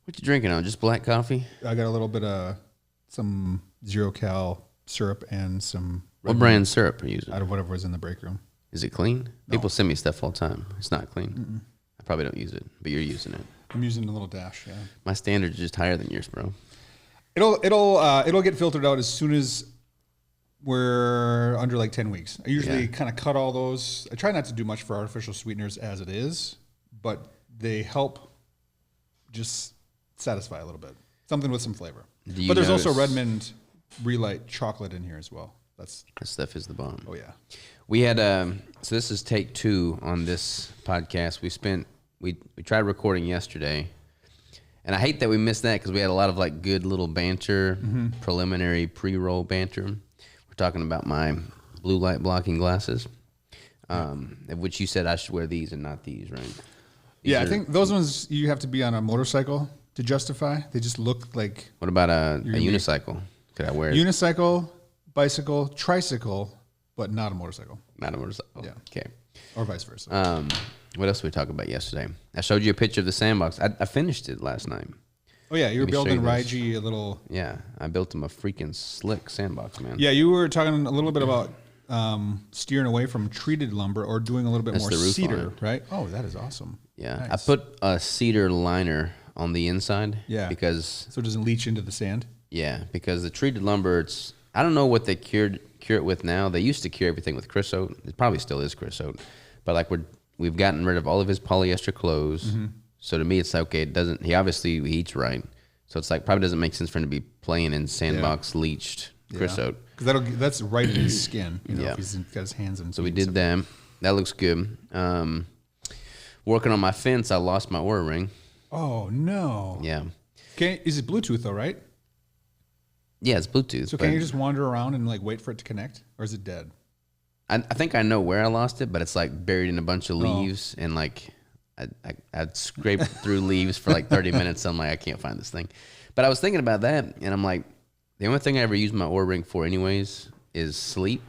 What you drinking on? Just black coffee? I got a little bit of some 0-cal syrup and some... What brand syrup are you using? Out of whatever was in the break room. Is it clean? No. People send me stuff all the time. It's not clean. I probably don't use it, but you're using it. I'm using a little dash, yeah. My standards are just higher than yours, bro. It'll get filtered out as soon as we're under like 10 weeks. I usually kind of cut all those. I try not to do much for artificial sweeteners as it is, but they help just satisfy a little bit. Something with some flavor. But there's also Redmond Relight chocolate in here as well. That stuff is the bomb. Oh yeah. We had so this is take 2 on this podcast. We tried recording yesterday, and I hate that we missed that because we had a lot of like good little banter, preliminary pre-roll banter. We're talking about my blue light blocking glasses, which you said I should wear these and not these, right? I think those ones you have to be on a motorcycle to justify. They just look like. What about a unicycle? Could I wear it? Unicycle, bicycle, tricycle, but not a motorcycle. Not a motorcycle. Yeah. Okay. Or vice versa. What else did we talk about yesterday? I showed you a picture of the sandbox. I finished it last night. Oh yeah, you were building Rigel a little. Yeah, I built him a freaking slick sandbox, man. Yeah, you were talking a little bit about steering away from treated lumber or doing a little bit more cedar, right? Oh, that is awesome. Yeah, nice. I put a cedar liner on the inside. Yeah, because so it doesn't leach into the sand. Yeah, because the treated lumber, I don't know what they cure it with now. They used to cure everything with creosote. It probably still is creosote, but like we've gotten rid of all of his polyester clothes. So to me, it's like, okay, it doesn't. He obviously eats right, so it's like probably doesn't make sense for him to be playing in sandbox bleached creosote. Because that's right in his skin. You know, if he's got his hands in. So we did that. That looks good. Working on my fence, I lost my Oura ring. Oh no. Yeah. Okay, is it Bluetooth though, right? Yeah, it's Bluetooth. So can you just wander around and like wait for it to connect, or is it dead? I think I know where I lost it, but it's like buried in a bunch of leaves, and like I'd scraped through leaves for like 30 minutes. So I'm like, I can't find this thing. But I was thinking about that, and I'm like, the only thing I ever use my Oura ring for, anyways, is sleep,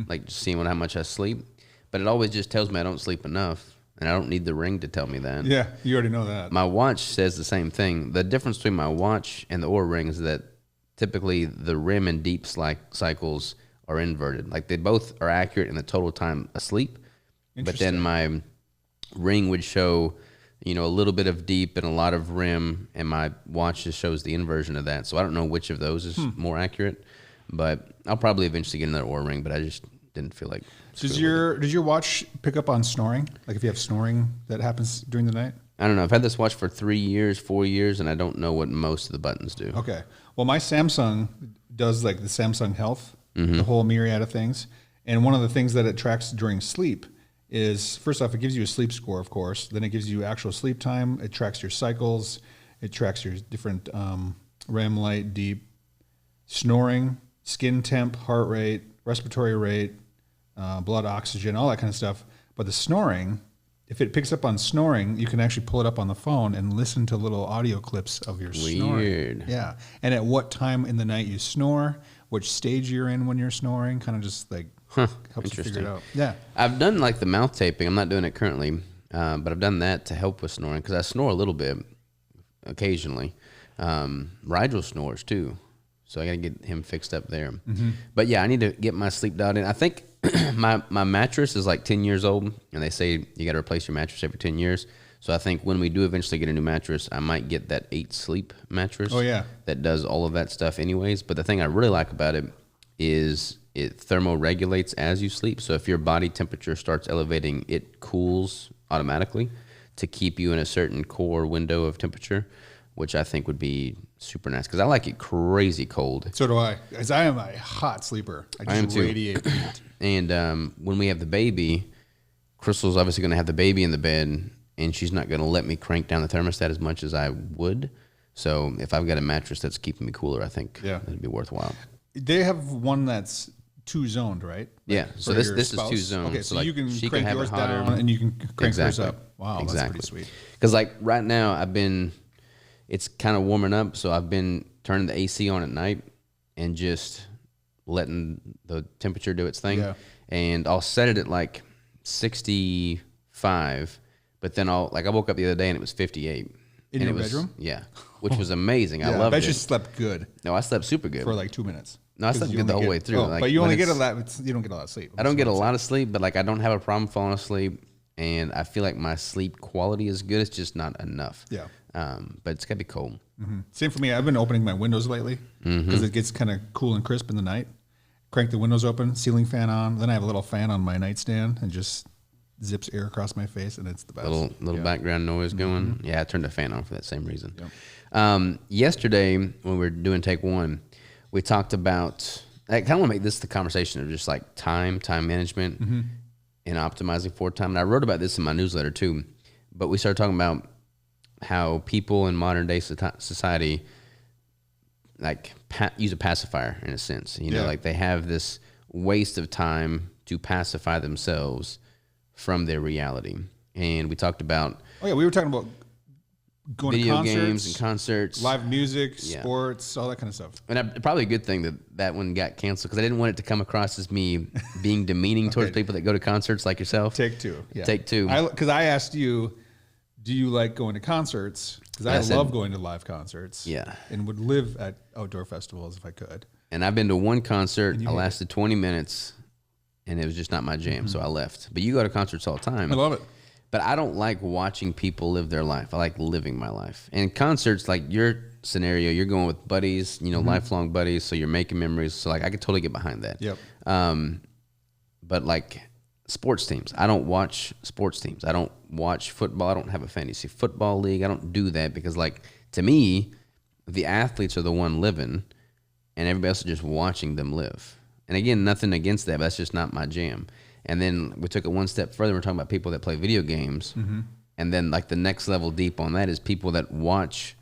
like just seeing how much I sleep. But it always just tells me I don't sleep enough, and I don't need the ring to tell me that. Yeah, you already know that. My watch says the same thing. The difference between my watch and the Oura ring is that typically the REM and deep cycles are inverted. Like they both are accurate in the total time asleep, but then my ring would show, a little bit of deep and a lot of REM, and my watch just shows the inversion of that. So I don't know which of those is more accurate, but I'll probably eventually get another Oura ring, but I just didn't feel like. Does your watch pick up on snoring? Like if you have snoring that happens during the night? I don't know. I've had this watch for 3 years, 4 years, and I don't know what most of the buttons do. Okay. Well, my Samsung does like the Samsung Health, the whole myriad of things. And one of the things that it tracks during sleep is, first off, it gives you a sleep score, of course. Then it gives you actual sleep time. It tracks your cycles. It tracks your different REM, light, deep, snoring, skin temp, heart rate, respiratory rate, blood oxygen, all that kind of stuff. But the snoring, if it picks up on snoring, you can actually pull it up on the phone and listen to little audio clips of your snoring. Weird. Yeah. And at what time in the night you snore, which stage you're in when you're snoring, kind of just like helps you figure it out. Yeah. I've done like the mouth taping. I'm not doing it currently, but I've done that to help with snoring because I snore a little bit occasionally. Rigel snores too. So I got to get him fixed up there. But yeah, I need to get my sleep dialed in. I think my mattress is like 10 years old, and they say you got to replace your mattress every 10 years. So I think when we do eventually get a new mattress, I might get that 8 sleep mattress. Oh, yeah. That does all of that stuff anyways. But the thing I really like about it is it thermoregulates as you sleep. So if your body temperature starts elevating, it cools automatically to keep you in a certain core window of temperature, which I think would be super nice because I like it crazy cold. So do I, as I am a hot sleeper. I just radiate heat. And when we have the baby, Crystal's obviously going to have the baby in the bed, and she's not going to let me crank down the thermostat as much as I would. So if I've got a mattress that's keeping me cooler, I think it'd be worthwhile. They have one that's 2-zoned, right? Yeah. So this is 2-zoned. Okay, so like you can she crank have yours it hotter. down and you can crank yours Exactly. up. Wow, that's pretty sweet. Because like right now it's kind of warming up, so I've been turning the AC on at night and just letting the temperature do its thing. Yeah. And I'll set it at like 65, but then I woke up the other day and it was 58. In your bedroom? Yeah, which was amazing. I Yeah, loved I it. bet you slept good No, I slept super good for like 2 minutes. No, I slept good the whole way through. Like, but you only when get a it's- lot. You don't get a lot of sleep. I don't get a lot of sleep, but like I don't have a problem falling asleep, and I feel like my sleep quality is good. It's just not enough. Yeah. But it's gotta be cold. Same for me. I've been opening my windows lately because it gets kind of cool and crisp in the night. Crank the windows open, ceiling fan on. Then I have a little fan on my nightstand and just zips air across my face, and it's the best. Little background noise going. Yeah, I turned the fan on for that same reason. Yep. Yesterday when we were doing take one, we talked about. I kind of want to make this the conversation of just like time management, and optimizing for time. And I wrote about this in my newsletter too. But we started talking about how people in modern day society like use a pacifier in a sense. You know, like they have this waste of time to pacify themselves from their reality. And we talked about we were talking about going video to concerts, games and concerts, live music, sports, all that kind of stuff. and probably a good thing that one got canceled because I didn't want it to come across as me being demeaning towards people that go to concerts like yourself. Take two. Yeah. Take two. Because I asked you, do you like going to concerts? Because I love going to live concerts. Yeah. And would live at outdoor festivals if I could. And I've been to one concert. I lasted 20 minutes, and it was just not my jam, so I left. But you go to concerts all the time. I love it. But I don't like watching people live their life. I like living my life. And concerts, like your scenario, you're going with buddies, you know, lifelong buddies, so you're making memories. So, like, I could totally get behind that. Yep. But, like, sports teams. I don't watch sports teams. I don't watch football. I don't have a fantasy football league. I don't do that because, like, to me, the athletes are the one living, and everybody else is just watching them live. And, again, nothing against that, but that's just not my jam. And then we took it one step further. We're talking about people that play video games. And then like the next level deep on that is people that watch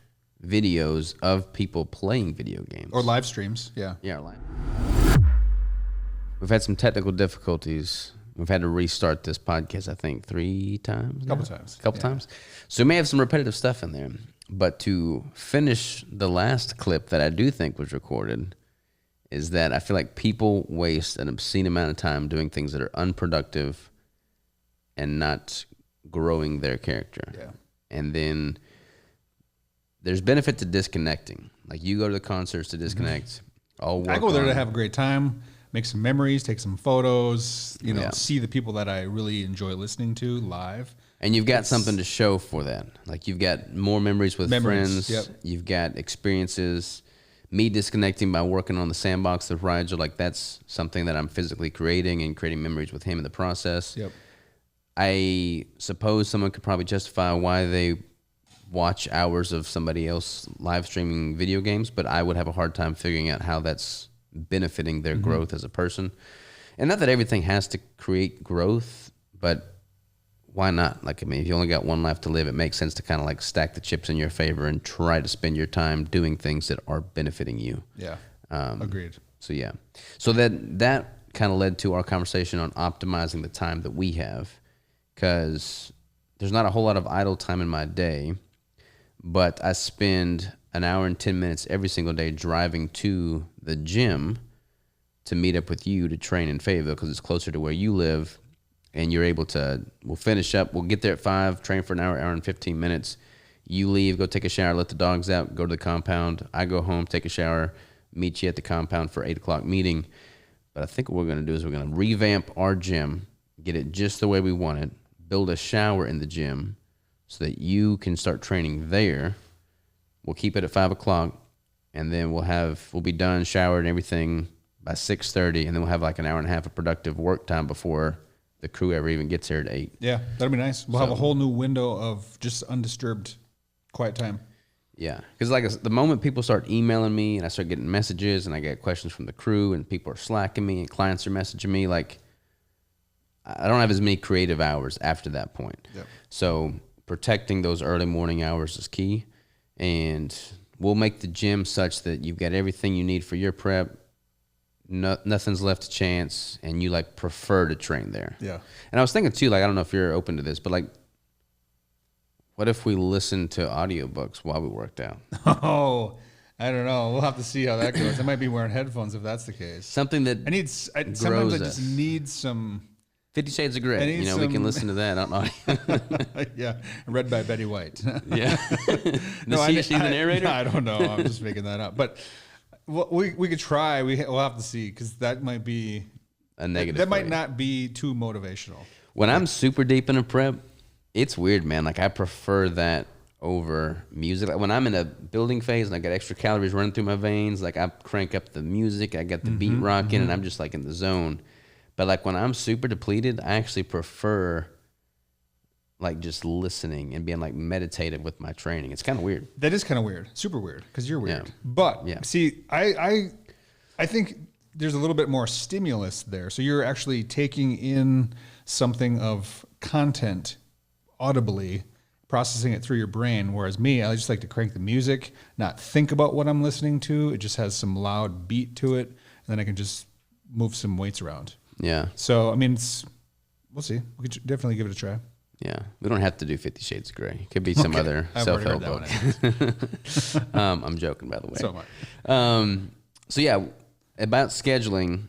videos of people playing video games. Or live streams. Yeah. Yeah, live. We've had some technical difficulties. We've had to restart this podcast, I think, 3 times. A couple times. So we may have some repetitive stuff in there. But to finish the last clip that I do think was recorded is that I feel like people waste an obscene amount of time doing things that are unproductive and not growing their character. Yeah. And then there's benefit to disconnecting. Like you go to the concerts to disconnect. I go there to have a great time, make some memories, take some photos, see the people that I really enjoy listening to live. And you've got something to show for that. Like you've got more memories with friends. Yep. You've got experiences. Me disconnecting by working on the sandbox with Rigel, like that's something that I'm physically creating and creating memories with him in the process. Yep. I suppose someone could probably justify why they watch hours of somebody else live streaming video games, but I would have a hard time figuring out how that's benefiting their growth as a person. And not that everything has to create growth, but why not? Like, I mean, if you only got one life to live, it makes sense to kind of like stack the chips in your favor and try to spend your time doing things that are benefiting you. Yeah. Agreed. So, yeah. So that kind of led to our conversation on optimizing the time that we have, because there's not a whole lot of idle time in my day, but I spend an hour and 10 minutes every single day driving to the gym to meet up with you to train in Fayetteville because it's closer to where you live. And you're able to, we'll finish up, we'll get there at 5, train for an hour and 15 minutes. You leave, go take a shower, let the dogs out, go to the compound. I go home, take a shower, meet you at the compound for 8 o'clock meeting. But I think what we're going to do is we're going to revamp our gym, get it just the way we want it, build a shower in the gym so that you can start training there. We'll keep it at 5 o'clock, and then we'll be done, showered and everything by 6:30, and then we'll have like an hour and a half of productive work time before the crew ever even gets here at 8. Yeah, that'd be nice. We'll have a whole new window of just undisturbed quiet time. Yeah, because like the moment people start emailing me and I start getting messages and I get questions from the crew and people are slacking me and clients are messaging me, like I don't have as many creative hours after that point. Yep. So protecting those early morning hours is key, and we'll make the gym such that you've got everything you need for your prep. Nothing's left to chance, and you like prefer to train there. Yeah. And I was thinking too, like I don't know if you're open to this, but like, what if we listened to audiobooks while we worked out? Oh, I don't know. We'll have to see how that goes. I might be wearing headphones if that's the case. Something that sometimes I just need some 50 Shades of Grey. We can listen to that on audio. Yeah, read by Betty White. Yeah. She's the narrator? I don't know. I'm just making that up. But we could try. We'll have to see, because that might be a negative. That might not be too motivational. When I'm super deep in a prep, it's weird, man. Like, I prefer that over music. Like, when I'm in a building phase and I got extra calories running through my veins, like, I crank up the music, I got the beat rocking, and I'm just like in the zone. But like, when I'm super depleted, I actually prefer like just listening and being like meditative with my training. It's kind of weird. That is kind of weird. Super weird, because you're weird. Yeah. But see, I think there's a little bit more stimulus there. So you're actually taking in something of content audibly, processing it through your brain. Whereas me, I just like to crank the music, not think about what I'm listening to. It just has some loud beat to it, and then I can just move some weights around. Yeah. So, I mean, we'll see. We could definitely give it a try. Yeah. We don't have to do 50 Shades of Grey. It could be some other self-help book. I'm joking, by the way. So am I. So yeah, about scheduling,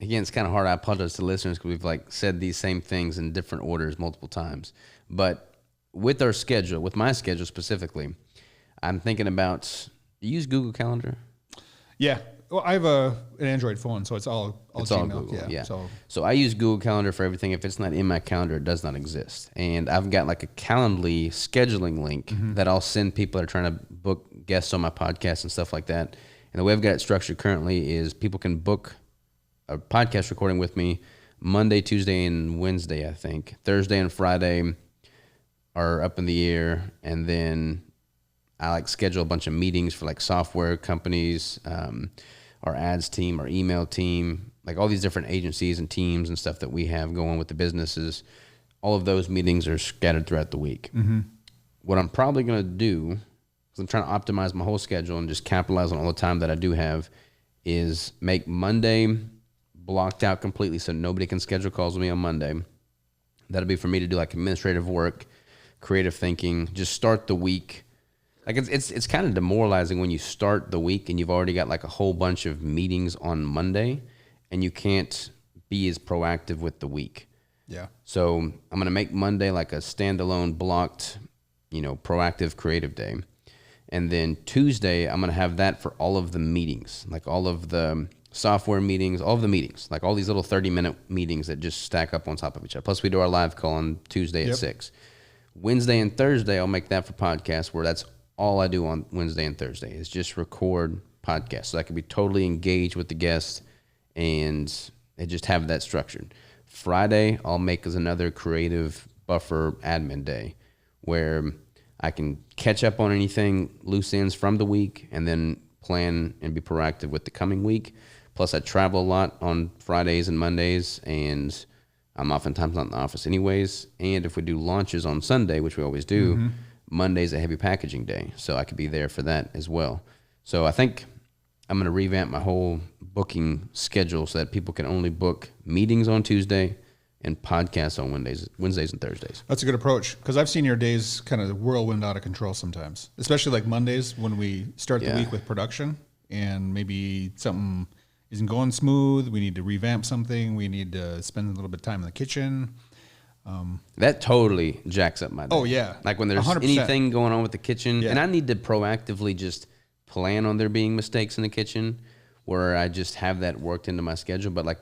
again, it's kind of hard. I apologize to listeners because we've like said these same things in different orders multiple times. But with our schedule, with my schedule specifically, I'm thinking about, you use Google Calendar? Yeah. Well, I have an Android phone, so it's all Gmail. All Google, yeah. So I use Google Calendar for everything. If it's not in my calendar, it does not exist. And I've got like a Calendly scheduling link that I'll send people that are trying to book guests on my podcast and stuff like that. And the way I've got it structured currently is people can book a podcast recording with me Monday, Tuesday, and Wednesday, I think. Thursday and Friday are up in the air. And then I like schedule a bunch of meetings for like software companies, our ads team, our email team, like all these different agencies and teams and stuff that we have going with the businesses. All of those meetings are scattered throughout the week. What I'm probably going to do, because I'm trying to optimize my whole schedule and just capitalize on all the time that I do have, is make Monday blocked out completely so nobody can schedule calls with me on Monday. That'll be for me to do like administrative work, creative thinking, just start the week. Like it's kind of demoralizing when you start the week and you've already got like a whole bunch of meetings on Monday and you can't be as proactive with the week. Yeah. So I'm going to make Monday like a standalone blocked, proactive creative day. And then Tuesday, I'm going to have that for all of the meetings, like all of the software meetings, all of the meetings, like all these little 30-minute meetings that just stack up on top of each other. Plus we do our live call on Tuesday at 6. Wednesday and Thursday, I'll make that for podcasts, where that's all I do on Wednesday and Thursday is just record podcasts. So I can be totally engaged with the guest and just have that structured. Friday, I'll make as another creative buffer admin day where I can catch up on anything loose ends from the week and then plan and be proactive with the coming week. Plus I travel a lot on Fridays and Mondays, and I'm oftentimes not in the office anyways. And if we do launches on Sunday, which we always do, Monday's a heavy packaging day, so I could be there for that as well. So I think I'm going to revamp my whole booking schedule so that people can only book meetings on Tuesday and podcasts on Wednesdays and Thursdays. That's a good approach, because I've seen your days kind of whirlwind out of control sometimes, especially like Mondays when we start the week with production and maybe something isn't going smooth. We need to revamp something. We need to spend a little bit of time in the kitchen. That totally jacks up my day. Oh, yeah. Like when there's 100%. anything going on with the kitchen, and I need to proactively just plan on there being mistakes in the kitchen where I just have that worked into my schedule. But like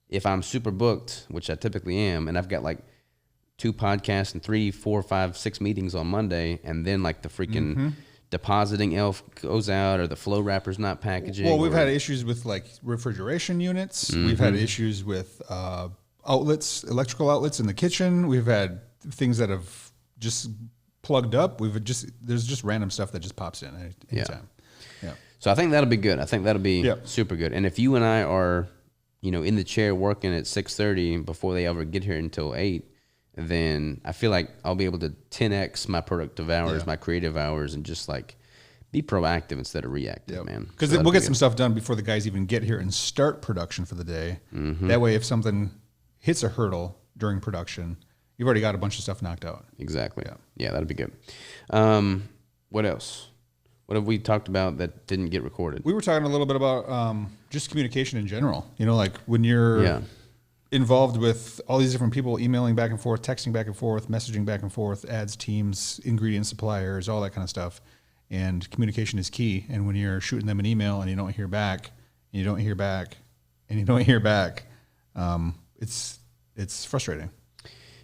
if I'm super booked, which I typically am, and I've got like 2 podcasts and 3, 4, 5, 6 meetings on Monday, and then like the freaking depositing elf goes out or the flow wrapper's not packaging. Well, we've had issues with like refrigeration units. We've had issues with outlets, electrical outlets in the kitchen. We've had things that have just plugged up. There's just random stuff that just pops in anytime. Yeah. So I think that'll be good. I think that'll be super good. And if you and I are, in the chair working at 6:30 before they ever get here until 8, then I feel like I'll be able to 10x my productive hours, my creative hours, and just like be proactive instead of reactive, man. Because we'll get some stuff done before the guys even get here and start production for the day. That way, if something hits a hurdle during production, you've already got a bunch of stuff knocked out. Exactly. Yeah, that'd be good. What else? What have we talked about that didn't get recorded? We were talking a little bit about just communication in general. Like when you're involved with all these different people emailing back and forth, texting back and forth, messaging back and forth, ads, teams, ingredient suppliers, all that kind of stuff. And communication is key. And when you're shooting them an email and you don't hear back, and you don't hear back, and you don't hear back, it's frustrating.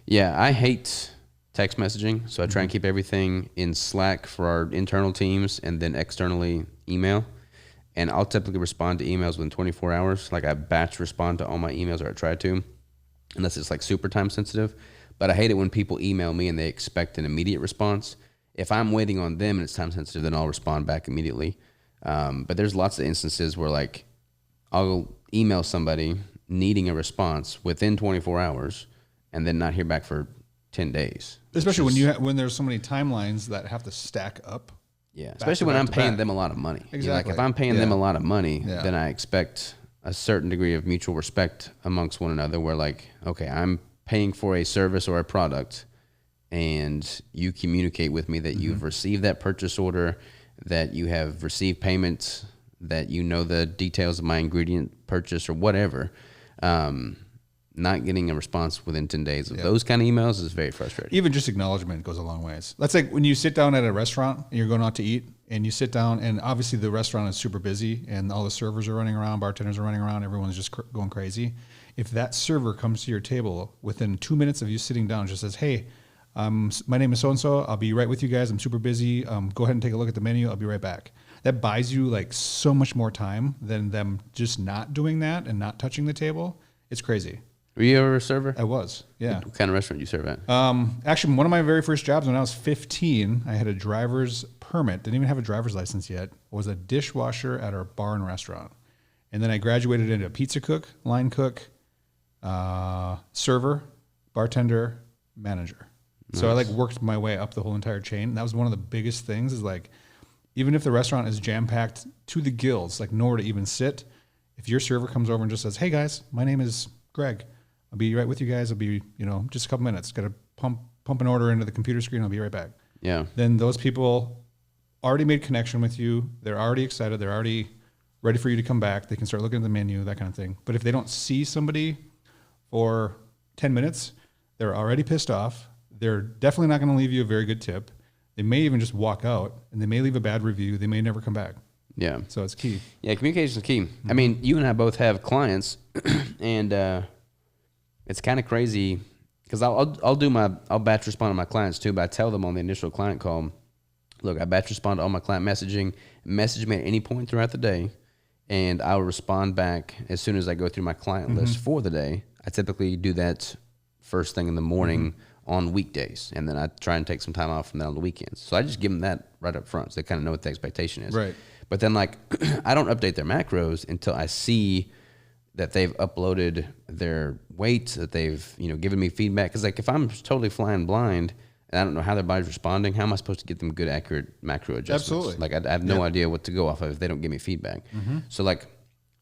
Yeah, I hate text messaging, so I try and keep everything in Slack for our internal teams and then externally email. And I'll typically respond to emails within 24 hours. Like I batch respond to all my emails, or I try to, unless it's like super time sensitive. But I hate it when people email me and they expect an immediate response. If I'm waiting on them and it's time sensitive, then I'll respond back immediately. But there's lots of instances where like I'll email somebody needing a response within 24 hours and then not hear back for 10 days. Especially when there's so many timelines that have to stack up. Yeah, especially when I'm paying them a lot of money. Exactly. You know, like if I'm paying them a lot of money, then I expect a certain degree of mutual respect amongst one another where like, okay, I'm paying for a service or a product and you communicate with me that you've received that purchase order, that you have received payments, that you know the details of my ingredient purchase or whatever. Not getting a response within 10 days of those kind of emails is very frustrating. Even just acknowledgement goes a long ways. That's like when you sit down at a restaurant and you're going out to eat and you sit down and obviously the restaurant is super busy and all the servers are running around, bartenders are running around, everyone's just going crazy. If that server comes to your table within 2 minutes of you sitting down, just says, hey, my name is so-and-so, I'll be right with you guys, I'm super busy, go ahead and take a look at the menu, I'll be right back. That buys you like so much more time than them just not doing that and not touching the table. It's crazy. Were you ever a server? I was, yeah. What kind of restaurant you serve at? Actually, one of my very first jobs when I was 15, I had a driver's permit, didn't even have a driver's license yet, was a dishwasher at our bar and restaurant. And then I graduated into a pizza cook, line cook, server, bartender, manager. Nice. So I like worked my way up the whole entire chain. And that was one of the biggest things is like, even if the restaurant is jam-packed to the gills, like nowhere to even sit, if your server comes over and just says, hey guys, my name is Greg, I'll be right with you guys. I'll be, just a couple minutes. Got to pump an order into the computer screen. I'll be right back. Yeah. Then those people already made connection with you. They're already excited. They're already ready for you to come back. They can start looking at the menu, that kind of thing. But if they don't see somebody for 10 minutes, they're already pissed off. They're definitely not going to leave you a very good tip. They may even just walk out and they may leave a bad review. They may never come back. Yeah. So it's key. Yeah, communication is key. Mm-hmm. I mean, you and I both have clients and it's kind of crazy because I'll batch respond to my clients too, but I tell them on the initial client call, look, I batch respond to all my client messaging. Message me at any point throughout the day, and I'll respond back as soon as I go through my client list for the day. I typically do that first thing in the morning on weekdays, and then I try and take some time off from that on the weekends. So I just give them that right up front so they kind of know what the expectation is. Right. But then, like, I don't update their macros until I see that they've uploaded their weight, that they've, given me feedback. Because, like, if I'm totally flying blind and I don't know how their body's responding, how am I supposed to get them good, accurate macro adjustments? Absolutely. Like, I have no idea what to go off of if they don't give me feedback. So, like,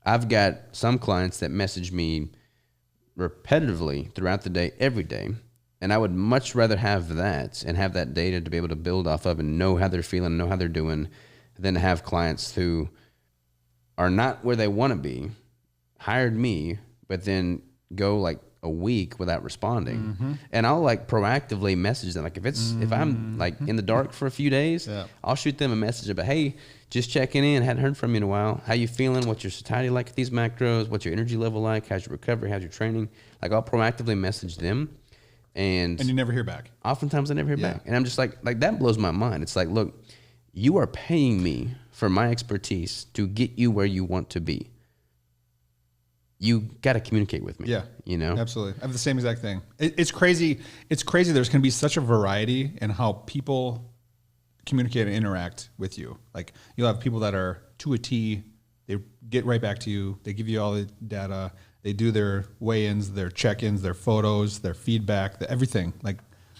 I've got some clients that message me repetitively throughout the day, every day. And I would much rather have that and have that data to be able to build off of and know how they're feeling, know how they're doing, than to have clients who are not where they want to be, hired me, but then go like a week without responding. And I'll like proactively message them. Like if I'm like in the dark for a few days, I'll shoot them a message about, hey, just checking in. Hadn't heard from you in a while. How you feeling? What's your satiety like at these macros? What's your energy level like? How's your recovery? How's your training? Like I'll proactively message them. And you never hear back. Oftentimes I never hear back. And I'm just like that blows my mind. It's like, look, you are paying me for my expertise to get you where you want to be. You got to communicate with me. Yeah, absolutely. I have the same exact thing. It's crazy. It's crazy. There's going to be such a variety in how people communicate and interact with you. Like you'll have people that are to a T. They get right back to you. They give you all the data. They do their weigh-ins, their check-ins, their photos, their feedback, everything. Like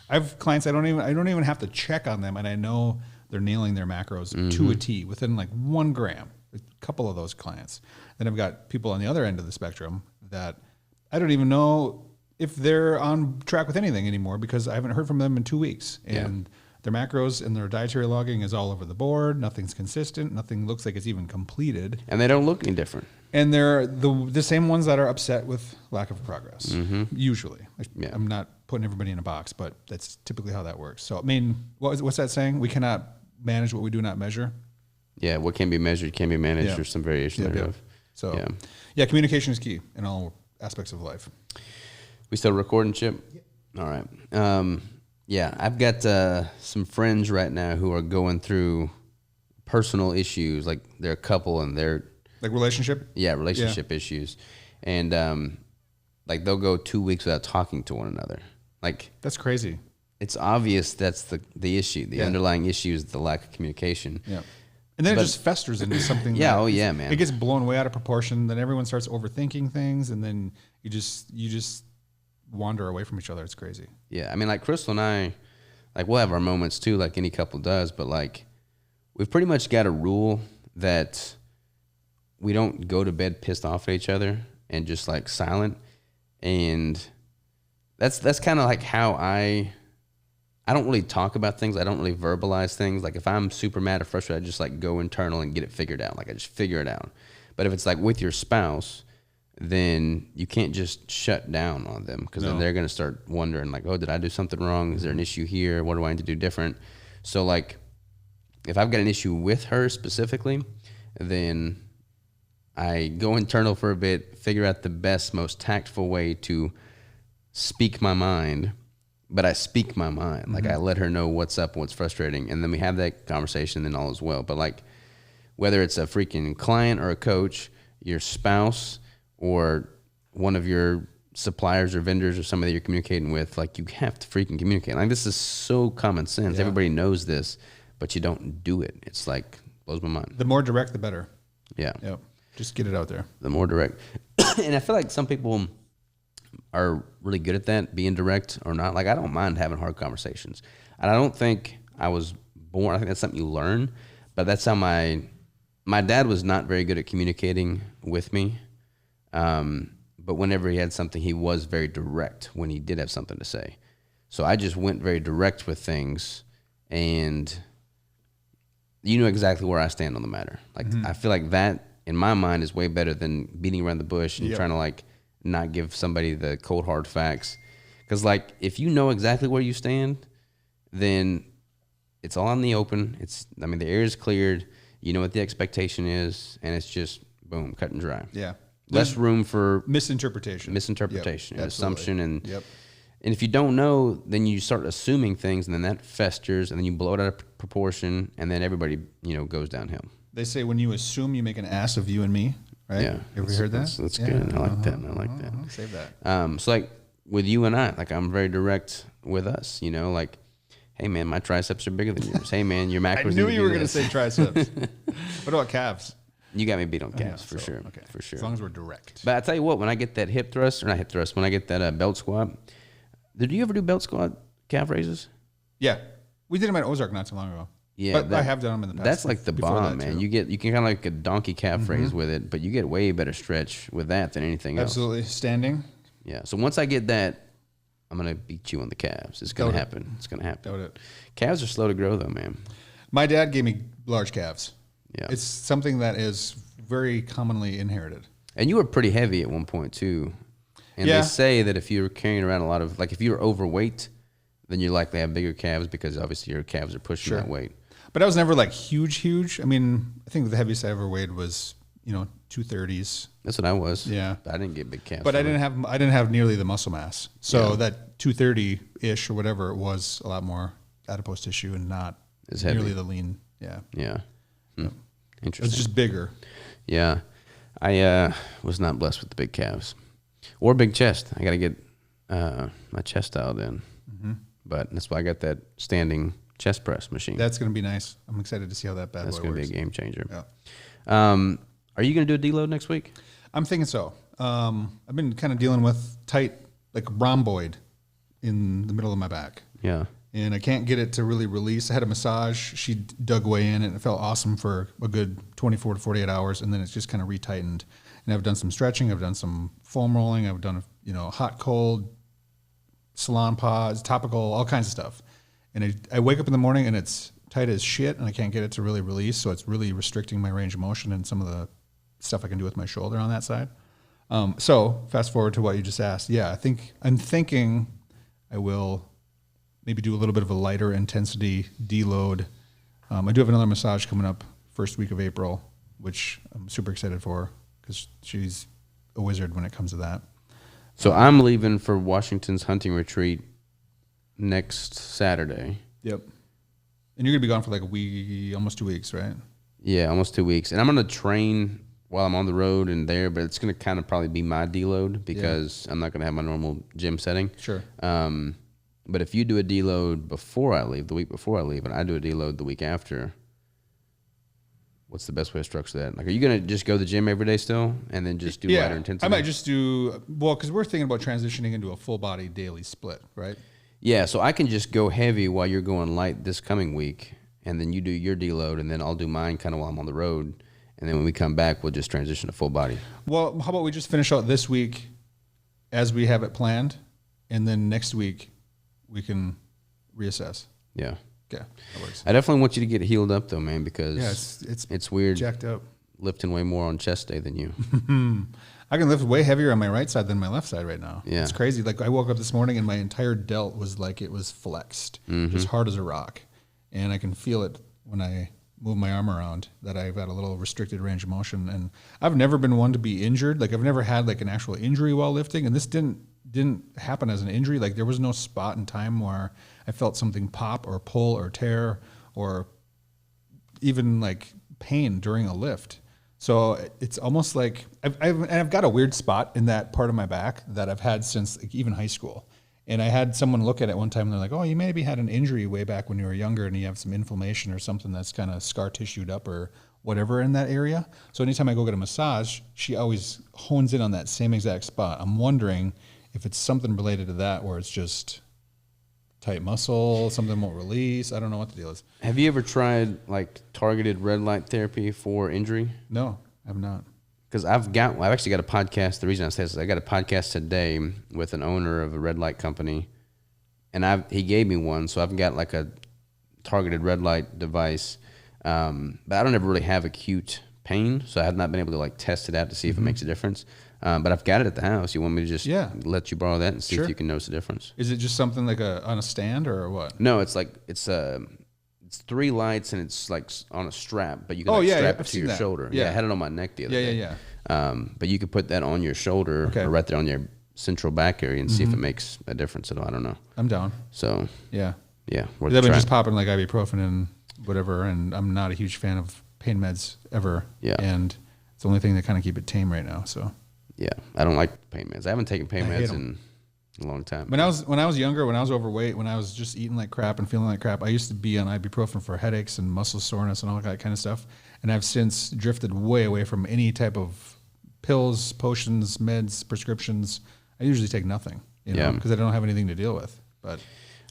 I have clients I don't even have to check on them, and I know they're nailing their macros to a T within like 1 gram. A couple of those clients. Then I've got people on the other end of the spectrum that I don't even know if they're on track with anything anymore because I haven't heard from them in 2 weeks. And their macros and their dietary logging is all over the board. Nothing's consistent. Nothing looks like it's even completed. And they don't look any different. And they're the same ones that are upset with lack of progress, usually. Yeah. I'm not putting everybody in a box, but that's typically how that works. So, I mean, what's that saying? We cannot manage what we do not measure. Yeah, what can be measured can be managed, Yeah. or some variation thereof. So, yeah, communication is key in all aspects of life. We still recording, Chip? All right. Yeah, I've got some friends right now who are going through personal issues, like they're a couple and they're like relationship issues, and like they'll go 2 weeks without talking to one another. Like that's crazy. It's obvious that's the issue. The underlying issue is the lack of communication. Yeah. And then it just festers into something. Man. It gets blown way out of proportion. Then everyone starts overthinking things, and then you just wander away from each other. It's crazy. Yeah, I mean, like Crystal and I, like we'll have our moments too, like any couple does. But like, we've pretty much got a rule that we don't go to bed pissed off at each other and just like silent. And that's kind of like how I don't really talk about things. I don't really verbalize things. Like if I'm super mad or frustrated, I just like go internal and get it figured out. Like I just figure it out. But if it's like with your spouse, then you can't just shut down on them, because then they're going to start wondering like, oh, did I do something wrong? Is there an issue here? What do I need to do different? So like if I've got an issue with her specifically, then I go internal for a bit, figure out the best, most tactful way to speak my mind. But I speak my mind. Like I let her know what's up, what's frustrating, and then we have that conversation, then all is well. But like whether it's a freaking client or a coach, your spouse or one of your suppliers or vendors or somebody you're communicating with, like you have to freaking communicate. Like this is so common sense. Yeah. Everybody knows this, but you don't do it. It's like blows my mind. The more direct, the better. Yeah. Yep. Just get it out there. The more direct. And I feel like some people are really good at that, being direct or not. Like I don't mind having hard conversations. And I don't think I was born, I think that's something you learn, but that's how my dad was not very good at communicating with me. But whenever he had something, he was very direct when he did have something to say. So I just went very direct with things, and you know exactly where I stand on the matter. Like I feel like that in my mind is way better than beating around the bush and trying to like not give somebody the cold hard facts. Because like if you know exactly where you stand, then it's all in the open. The air is cleared. You know what the expectation is, and it's just boom, cut and dry. Yeah. Less room for misinterpretation, and assumption, and if you don't know, then you start assuming things, and then that festers, and then you blow it out of proportion, and then everybody goes downhill. They say when you assume, you make an ass of you and me, right? Yeah, have you heard that? That's good. I like that. I like that. Save that. So like with you and I, like I'm very direct with us. Like, hey man, my triceps are bigger than yours. Hey man, your macros. I knew you were going to say triceps. What about calves? You got me beat on calves for sure. Okay. For sure. As long as we're direct. But I tell you what, when I get that when I get that belt squat, did you ever do belt squat calf raises? Yeah. We did them at Ozark not too long ago. Yeah. But I have done them in the past. That's like the bomb, man. You can kind of like a donkey calf raise with it, but you get way better stretch with that than anything else. Absolutely. Standing. Yeah. So once I get that, I'm going to beat you on the calves. It's going to happen. It's going to happen. Doubt it. Calves are slow to grow though, man. My dad gave me large calves. Yeah. It's something that is very commonly inherited. And you were pretty heavy at one point too. And they say that if you're carrying around a lot of, like if you're overweight, then you likely have bigger calves because obviously your calves are pushing that weight. But I was never like huge. I mean, I think the heaviest I ever weighed was, 230s. That's what I was. Yeah. But I didn't get big calves. But I didn't have nearly the muscle mass. So that 230-ish or whatever, it was a lot more adipose tissue and not nearly the lean. Yeah. Yeah. Interesting. It's just bigger. Yeah. I was not blessed with the big calves or big chest. I got to get my chest dialed in. But that's why I got that standing chest press machine. That's going to be nice. I'm excited to see how that bad boy works. That's going to be a game changer. Yeah. Are you going to do a deload next week? I'm thinking so. I've been kind of dealing with tight, like rhomboid in the middle of my back. Yeah. And I can't get it to really release. I had a massage. She dug way in, and it felt awesome for a good 24 to 48 hours, and then it's just kind of retightened. And I've done some stretching. I've done some foam rolling. I've done, hot, cold, salon pods, topical, all kinds of stuff. And I wake up in the morning, and it's tight as shit, and I can't get it to really release, so it's really restricting my range of motion and some of the stuff I can do with my shoulder on that side. So fast forward to what you just asked. Yeah, I'm thinking I will maybe do a little bit of a lighter intensity deload. I do have another massage coming up first week of April, which I'm super excited for because she's a wizard when it comes to that. So I'm leaving for Washington's hunting retreat next Saturday. Yep. And you're going to be gone for like a week, almost 2 weeks, right? Yeah, almost 2 weeks. And I'm going to train while I'm on the road and there, but it's going to kind of probably be my deload because I'm not going to have my normal gym setting. Sure. But if you do a deload before I leave, the week before I leave, and I do a deload the week after, what's the best way to structure that? Like, are you going to just go to the gym every day still and then just do lighter intensity? I might just do, well, because we're thinking about transitioning into a full body daily split, right? Yeah, so I can just go heavy while you're going light this coming week, and then you do your deload, and then I'll do mine kind of while I'm on the road. And then when we come back, we'll just transition to full body. Well, how about we just finish out this week as we have it planned, and then next week we can reassess. Yeah. Okay, that works. I definitely want you to get healed up, though, man, because it's weird jacked up. Lifting way more on chest day than you. I can lift way heavier on my right side than my left side right now. Yeah. It's crazy. Like I woke up this morning and my entire delt was like it was flexed, just hard as a rock. And I can feel it when I move my arm around that I've got a little restricted range of motion. And I've never been one to be injured. Like I've never had like an actual injury while lifting. And this didn't happen as an injury. Like there was no spot in time where I felt something pop or pull or tear or even like pain during a lift. So it's almost like I've got a weird spot in that part of my back that I've had since like even high school. And I had someone look at it one time and they're like, oh, you maybe had an injury way back when you were younger and you have some inflammation or something that's kind of scar tissued up or whatever in that area. So anytime I go get a massage, she always hones in on that same exact spot. I'm wondering if it's something related to that where it's just tight muscle, something won't release. I don't know what the deal is. Have you ever tried like targeted red light therapy for injury? No, I've not. Because I've actually got a podcast. The reason I say this is I got a podcast today with an owner of a red light company, and he gave me one, so I've got like a targeted red light device. But I don't ever really have acute pain, so I have not been able to like test it out to see if it makes a difference. But I've got it at the house. You want me to just let you borrow that and see if you can notice a difference? Is it just something like on a stand or what? No, it's like it's 3 lights and it's like on a strap, but you can strap it to your shoulder. Yeah, I had it on my neck the other day. Yeah. But you could put that on your shoulder or right there on your central back area and see if it makes a difference at all. I don't know. I'm down. So yeah. I've been just popping like ibuprofen and whatever, and I'm not a huge fan of pain meds ever. Yeah. And it's the only thing that kind of keep it tame right now. So. Yeah, I don't like pain meds. I haven't taken pain meds in a long time. When I was younger, when I was overweight, when I was just eating like crap and feeling like crap, I used to be on ibuprofen for headaches and muscle soreness and all that kind of stuff. And I've since drifted way away from any type of pills, potions, meds, prescriptions. I usually take nothing, because I don't have anything to deal with. But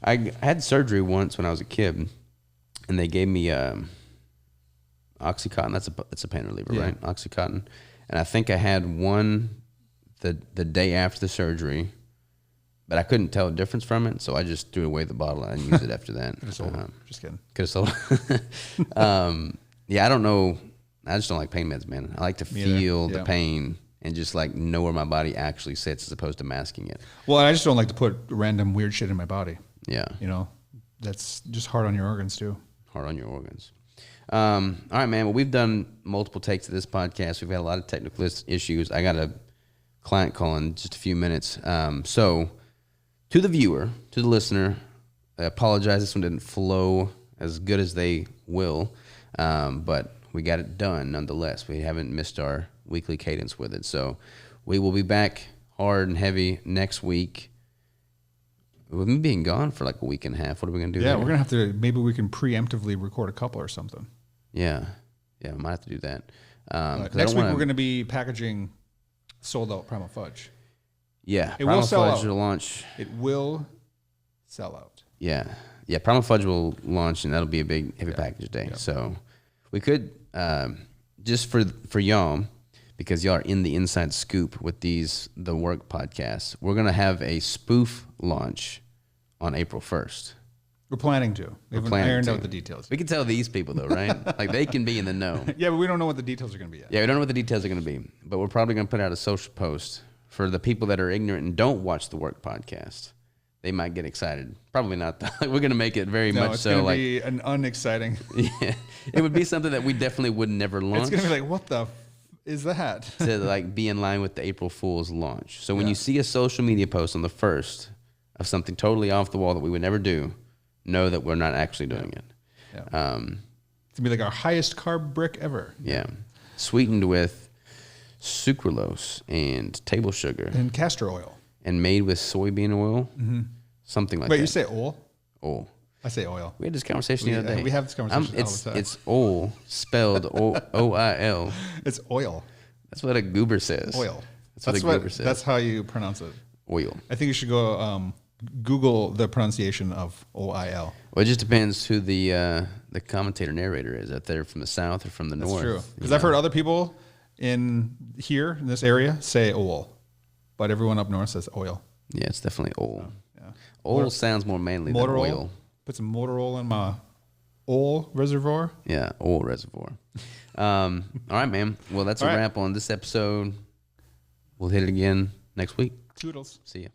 I had surgery once when I was a kid, and they gave me Oxycontin. That's a pain reliever, right? Oxycontin. And I think I had one the day after the surgery, but I couldn't tell a difference from it, so I just threw away the bottle and used it after that. Could have sold it. Just kidding. Could have sold it. I don't know. I just don't like pain meds, man. I like to feel the pain and just like know where my body actually sits as opposed to masking it. Well, I just don't like to put random weird shit in my body. Yeah. That's just hard on your organs too. Hard on your organs. All right, man. Well, we've done multiple takes of this podcast. We've had a lot of technical issues. I got a client call in just a few minutes. So to the viewer, to the listener, I apologize. This one didn't flow as good as they will, but we got it done nonetheless. We haven't missed our weekly cadence with it. So we will be back hard and heavy next week. With me being gone for like a week and a half, what are we going to do? Yeah, we're going to have to, maybe we can preemptively record a couple or something. Yeah, we might have to do that. Next week we're going to be packaging sold out Primal Fudge. Yeah, it will sell Fudge out. Will launch. It will sell out. Yeah, Primal Fudge will launch, and that'll be a big heavy package day. Yeah. So we could just for y'all, because y'all are in the inside scoop with the work podcasts. We're gonna have a spoof launch on April 1st. We're planning to. We haven't ironed out the details. We can tell these people though, right? Like they can be in the know. Yeah, but we don't know what the details are going to be yet. Yeah, we don't know what the details are going to be, but we're probably going to put out a social post for the people that are ignorant and don't watch the Work podcast. They might get excited. Probably not though. We're going to make it very much it's so going to like be an unexciting. Yeah, it would be something that we definitely would never launch. It's going to be like, what the is that? To like be in line with the April Fool's launch. So when you see a social media post on the 1st of something totally off the wall that we would never do, know that we're not actually doing it. Yeah. It's going to be like our highest carb brick ever. Yeah. Sweetened with sucralose and table sugar. And castor oil. And made with soybean oil. Mm-hmm. Something like that. Wait, you say oil? Oil. I say oil. We had this conversation the other day. We have this conversation all the time. It's oil, spelled O-I-L. It's oil. That's what a goober says. Oil. That's what a goober says. That's how you pronounce it. Oil. I think you should go Google the pronunciation of O-I-L. Well, it just depends who the commentator narrator is. If they're from the south or from the north. That's true. Because I've heard other people in this area say oil, but everyone up north says oil. Yeah, it's definitely oil. Yeah. Oil sounds more manly than oil. Put some motor oil in my oil reservoir. Yeah, oil reservoir. All right, man. Well, that's a wrap on this episode. We'll hit it again next week. Toodles. See ya.